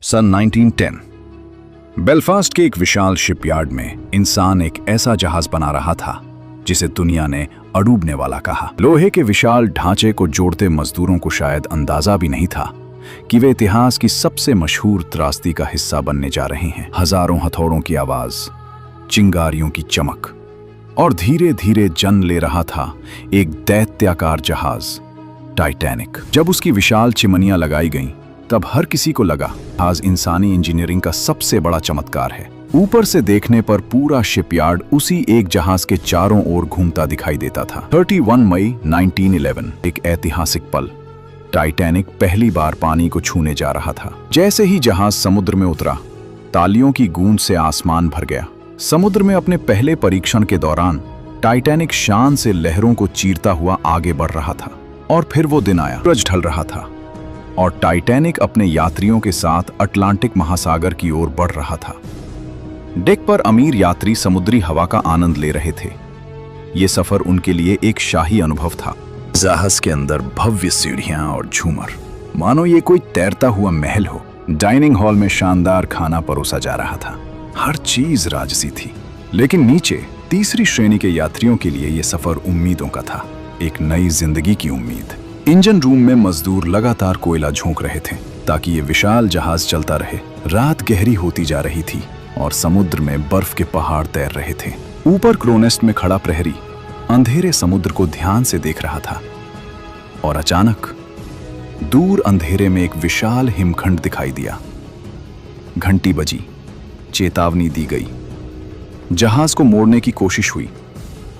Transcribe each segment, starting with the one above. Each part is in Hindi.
सन 1910 बेलफास्ट के एक विशाल शिपयार्ड में इंसान एक ऐसा जहाज बना रहा था जिसे दुनिया ने अडूबने वाला कहा। लोहे के विशाल ढांचे को जोड़ते मजदूरों को शायद अंदाजा भी नहीं था कि वे इतिहास की सबसे मशहूर त्रासदी का हिस्सा बनने जा रहे हैं। हजारों हथौड़ों की आवाज, चिंगारियों की चमक और धीरे धीरे जन्म ले रहा था एक दैत्याकार जहाज टाइटैनिक। जब उसकी विशाल चिमनियां लगाई गईं, तब हर किसी को लगा आज इंसानी इंजीनियरिंग का सबसे बड़ा चमत्कार है। ऊपर से देखने पर पूरा शिपयार्ड उसी एक जहाज के चारों ओर घूमता दिखाई देता था। 31 मई 1911 एक ऐतिहासिक पल। टाइटैनिक पहली बार पानी को छूने जा रहा था। जैसे ही जहाज समुद्र में उतरा, तालियों की गूंज से आसमान भर गया। समुद्र में अपने पहले परीक्षण के दौरान टाइटैनिक शान से लहरों को चीरता हुआ आगे बढ़ रहा था। और फिर वो दिन आया। सूरज ढल रहा था और टाइटैनिक अपने यात्रियों के साथ अटलांटिक महासागर की ओर बढ़ रहा था। डेक पर अमीर यात्री समुद्री हवा का आनंद ले रहे थे। ये सफर उनके लिए एक शाही अनुभव था। जहाज के अंदर भव्य सीढ़ियां और झूमर, मानो ये कोई तैरता हुआ महल हो। डाइनिंग हॉल में शानदार खाना परोसा जा रहा था। हर चीज राजसी थी। लेकिन नीचे तीसरी श्रेणी के यात्रियों के लिए यह सफर उम्मीदों का था, एक नई जिंदगी की उम्मीद। इंजन रूम में मजदूर लगातार कोयला झोंक रहे थे ताकि ये विशाल जहाज चलता रहे। रात गहरी होती जा रही थी और समुद्र में बर्फ के पहाड़ तैर रहे थे। ऊपर क्रोनेस्ट में खड़ा प्रहरी अंधेरे समुद्र को ध्यान से देख रहा था और अचानक दूर अंधेरे में एक विशाल हिमखंड दिखाई दिया। घंटी बजी, चेतावनी दी गई। जहाज को मोड़ने की कोशिश हुई,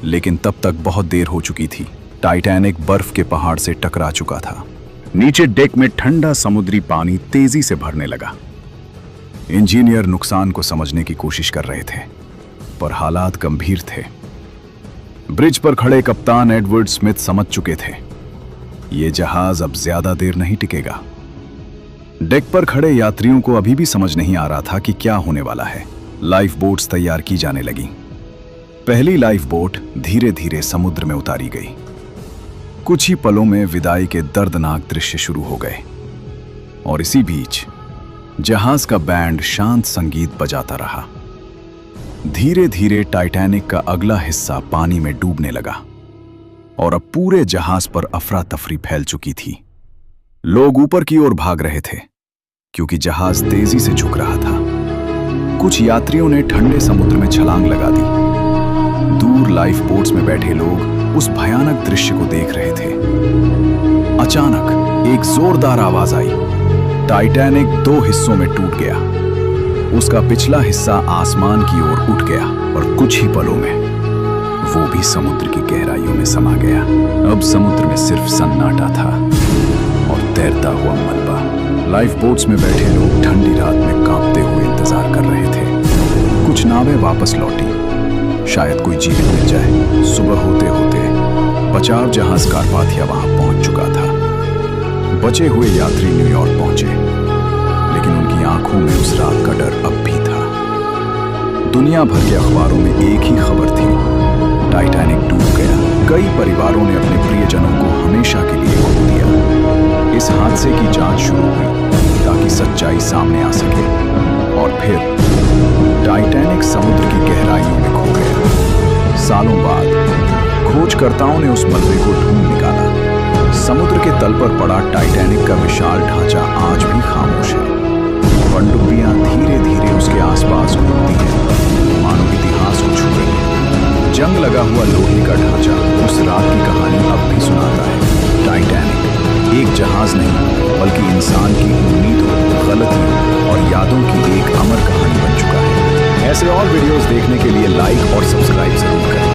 लेकिन तब तक बहुत देर हो चुकी थी। टाइटैनिक बर्फ के पहाड़ से टकरा चुका था। नीचे डेक में ठंडा समुद्री पानी तेजी से भरने लगा। इंजीनियर नुकसान को समझने की कोशिश कर रहे थे, पर हालात गंभीर थे। ब्रिज पर खड़े कप्तान एडवर्ड स्मिथ समझ चुके थे, यह जहाज अब ज्यादा देर नहीं टिकेगा। डेक पर खड़े यात्रियों को अभी भी समझ नहीं आ रहा था कि क्या होने वाला है। लाइफ बोट्स तैयार की जाने लगी। पहली लाइफ बोट धीरे धीरे समुद्र में उतारी गई। कुछ ही पलों में विदाई के दर्दनाक दृश्य शुरू हो गए और इसी बीच जहाज का बैंड शांत संगीत बजाता रहा। धीरे धीरे टाइटैनिक का अगला हिस्सा पानी में डूबने लगा और अब पूरे जहाज पर अफरा तफरी फैल चुकी थी। लोग ऊपर की ओर भाग रहे थे क्योंकि जहाज तेजी से झुक रहा था। कुछ यात्रियों ने ठंडे समुद्र में छलांग लगा दी। दूर लाइफ बोट्स में बैठे लोग उस भयानक दृश्य को देख रहे थे। अचानक एक जोरदार आवाज आई। टाइटैनिक दो हिस्सों में टूट गया। उसका पिछला हिस्सा आसमान की ओर उठ गया और कुछ ही पलों में वो भी समुद्र की गहराइयों में समा गया। अब समुद्र में सिर्फ सन्नाटा था और तैरता हुआ मलबा। लाइफ बोट्स में बैठे लोग ठंडी रात में कांपते हुए इंतजार कर रहे थे। कुछ नावें वापस लौटी, शायद कोई जीवित मिल जाए। सुबह होते होते बचाव जहाज कारपाथिया वहां पहुंच चुका था। बचे हुए यात्री न्यूयॉर्क पहुंचे, लेकिन उनकी आंखों में उस रात का डर अब भी था। दुनिया भर के अखबारों में एक ही खबर थी, टाइटैनिक डूब गया। कई परिवारों ने अपने प्रियजनों को हमेशा के लिए खो दिया। इस हादसे की जांच शुरू हुई ताकि सच्चाई सामने आ सके और फिर टाइटैनिक समुद्र की गहराइयों में खो गया। सालों बाद खोजकर्ताओं ने उस मलबे को ढूंढ निकाला। समुद्र के तल पर पड़ा टाइटैनिक का विशाल ढांचा आज भी खामोश है। पनडुब्बियां धीरे धीरे उसके आसपास घूमती हैं, मानो इतिहास को छू रही है। जंग लगा हुआ लोहे का ढांचा उस रात की कहानी अब भी सुनाता है। टाइटैनिक एक जहाज नहीं, बल्कि इंसान की उम्मीदों, गलतियों और यादों की एक अमर कहानी बन चुका है। ऐसे और वीडियोस देखने के लिए लाइक और सब्सक्राइब जरूर करें।